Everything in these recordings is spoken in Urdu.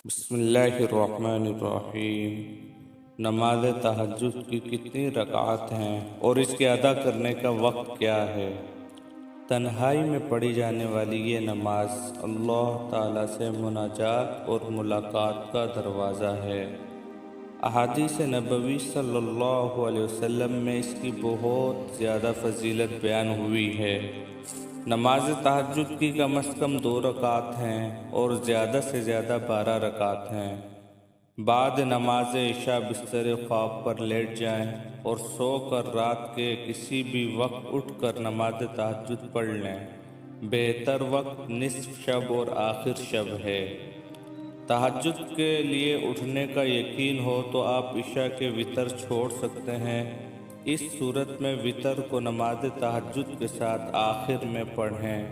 بسم اللہ الرحمن الرحیم۔ نماز تہجد کی کتنی رکعات ہیں اور اس کے ادا کرنے کا وقت کیا ہے؟ تنہائی میں پڑھی جانے والی یہ نماز اللہ تعالیٰ سے مناجات اور ملاقات کا دروازہ ہے۔ احادیث نبوی صلی اللہ علیہ وسلم میں اس کی بہت زیادہ فضیلت بیان ہوئی ہے۔ نماز تہجد کی کم از کم 2 رکعات ہیں اور زیادہ سے زیادہ 12 رکعات ہیں۔ بعد نماز عشاء بستر خواب پر لیٹ جائیں اور سو کر رات کے کسی بھی وقت اٹھ کر نماز تہجد پڑھ لیں۔ بہتر وقت نصف شب اور آخر شب ہے۔ تہجد کے لیے اٹھنے کا یقین ہو تو آپ عشاء کے وتر چھوڑ سکتے ہیں۔ اس صورت میں وتر کو نماز تہجد کے ساتھ آخر میں پڑھیں۔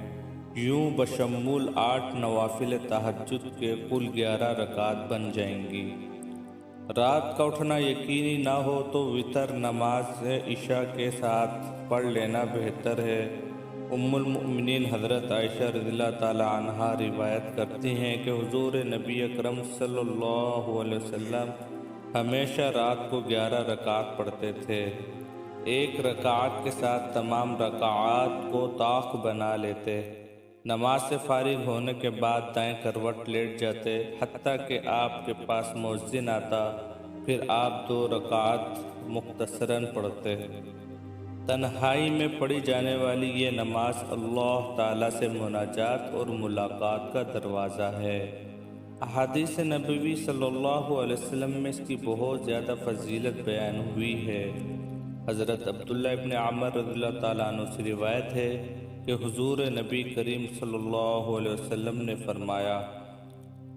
یوں بشمول 8 نوافل تہجد کے کل 11 رکعات بن جائیں گی۔ رات کا اٹھنا یقینی نہ ہو تو وتر نماز عشاء کے ساتھ پڑھ لینا بہتر ہے۔ ام المؤمنین حضرت عائشہ رضی اللہ تعالی عنہا روایت کرتی ہیں کہ حضور نبی اکرم صلی اللہ علیہ وسلم ہمیشہ رات کو 11 رکعات پڑھتے تھے۔ ایک رکعت کے ساتھ تمام رکعات کو طاق بنا لیتے۔ نماز سے فارغ ہونے کے بعد دائیں کروٹ لیٹ جاتے حتیٰ کہ آپ کے پاس مؤذن آتا، پھر آپ 2 رکعات مختصراً پڑھتے۔ تنہائی میں پڑھی جانے والی یہ نماز اللہ تعالیٰ سے مناجات اور ملاقات کا دروازہ ہے۔ احادیث نبوی صلی اللہ علیہ وسلم میں اس کی بہت زیادہ فضیلت بیان ہوئی ہے۔ حضرت عبداللہ ابن عمر رضی اللہ تعالیٰ عنہ سے روایت ہے کہ حضور نبی کریم صلی اللہ علیہ وسلم نے فرمایا،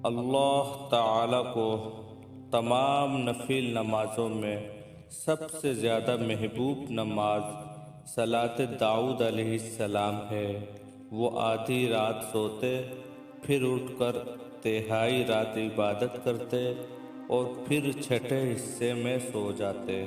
اللہ تعالیٰ کو تمام نفل نمازوں میں سب سے زیادہ محبوب نماز صلاۃ داؤد علیہ السلام ہے۔ وہ آدھی رات سوتے، پھر اٹھ کر تہائی رات عبادت کرتے اور پھر چھٹے حصے میں سو جاتے۔